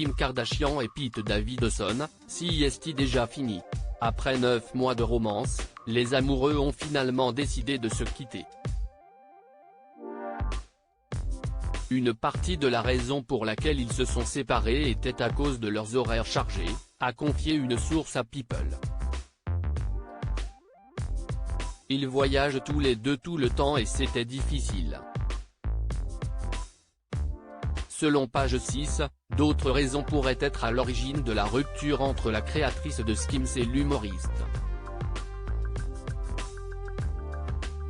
Kim Kardashian et Pete Davidson, c'est déjà fini. Après 9 mois de romance, les amoureux ont finalement décidé de se quitter. Une partie de la raison pour laquelle ils se sont séparés était à cause de leurs horaires chargés, a confié une source à People. Ils voyagent tous les deux tout le temps et c'était difficile. Selon Page 6, d'autres raisons pourraient être à l'origine de la rupture entre la créatrice de Skims et l'humoriste.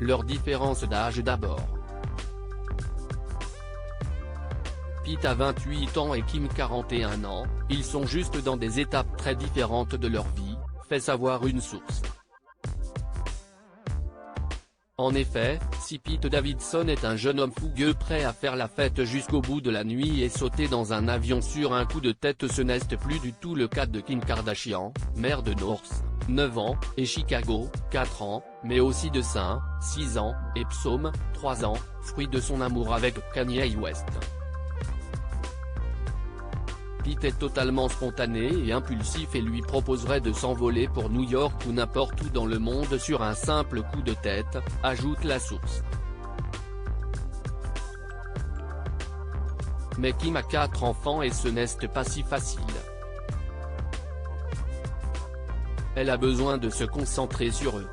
Leur différence d'âge d'abord. Pete a 28 ans et Kim 41 ans, ils sont juste dans des étapes très différentes de leur vie, fait savoir une source. En effet, si Pete Davidson est un jeune homme fougueux prêt à faire la fête jusqu'au bout de la nuit et sauter dans un avion sur un coup de tête, ce n'est plus du tout le cas de Kim Kardashian, mère de North, 9 ans, et Chicago, 4 ans, mais aussi de St, 6 ans, et Psalm, 3 ans, fruit de son amour avec Kanye West. Pete est totalement spontané et impulsif et lui proposerait de s'envoler pour New York ou n'importe où dans le monde sur un simple coup de tête, ajoute la source. Mais Kim a 4 enfants et ce n'est pas si facile. Elle a besoin de se concentrer sur eux.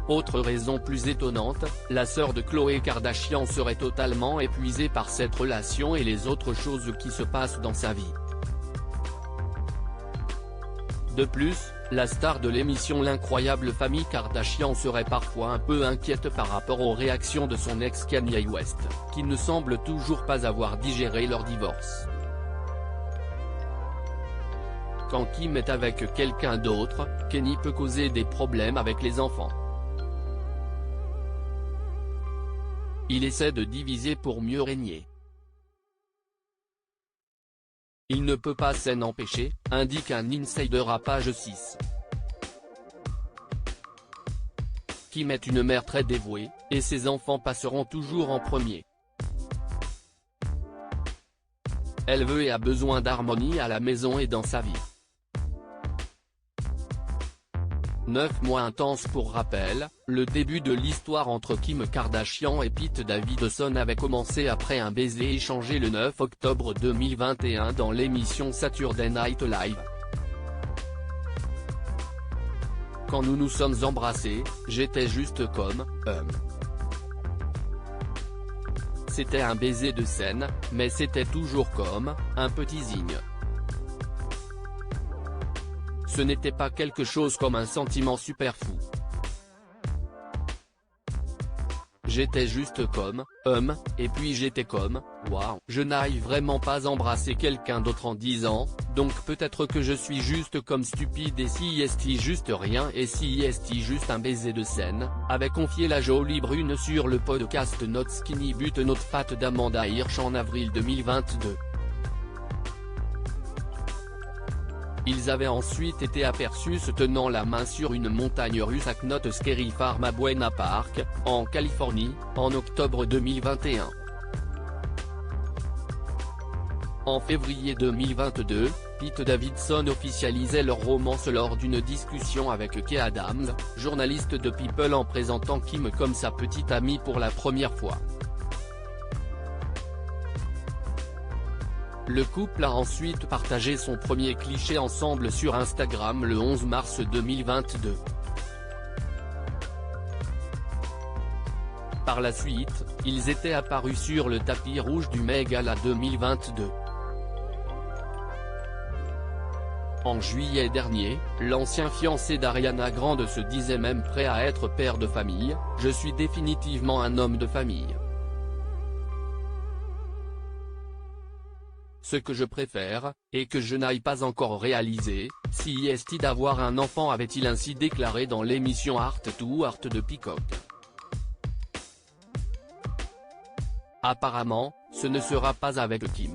Autre raison plus étonnante, la sœur de Khloé Kardashian serait totalement épuisée par cette relation et les autres choses qui se passent dans sa vie. De plus, la star de l'émission L'incroyable famille Kardashian serait parfois un peu inquiète par rapport aux réactions de son ex Kanye West, qui ne semble toujours pas avoir digéré leur divorce. Quand Kim est avec quelqu'un d'autre, Kenny peut causer des problèmes avec les enfants. Il essaie de diviser pour mieux régner. Il ne peut pas s'en empêcher, indique un insider à Page 6. Kim est une mère très dévouée, et ses enfants passeront toujours en premier. Elle veut et a besoin d'harmonie à la maison et dans sa vie. 9 mois intenses pour rappel, le début de l'histoire entre Kim Kardashian et Pete Davidson avait commencé après un baiser échangé le 9 octobre 2021 dans l'émission Saturday Night Live. Quand nous nous sommes embrassés, j'étais juste comme, C'était un baiser de scène, mais c'était toujours comme, un petit zigne. Ce n'était pas quelque chose comme un sentiment super fou. J'étais juste comme, et puis j'étais comme, waouh, je n'arrive vraiment pas embrasser quelqu'un d'autre en 10 ans, donc peut-être que je suis juste comme stupide et si est juste rien et si est juste un baiser de scène, avait confié la jolie brune sur le podcast Not Skinny But Not Fat d'Amanda Hirsch en avril 2022. Ils avaient ensuite été aperçus se tenant la main sur une montagne russe à Knott's Scary Farm à Buena Park, en Californie, en octobre 2021. En février 2022, Pete Davidson officialisait leur romance lors d'une discussion avec Kay Adams, journaliste de People, en présentant Kim comme sa petite amie pour la première fois. Le couple a ensuite partagé son premier cliché ensemble sur Instagram le 11 mars 2022. Par la suite, ils étaient apparus sur le tapis rouge du Met Gala 2022. En juillet dernier, l'ancien fiancé d'Ariana Grande se disait même prêt à être père de famille, « Je suis définitivement un homme de famille. Ce que je préfère, et que je n'aille pas encore réalisé, si est d'avoir un enfant », avait-il ainsi déclaré dans l'émission Art to Art de Peacock. Apparemment, ce ne sera pas avec Kim.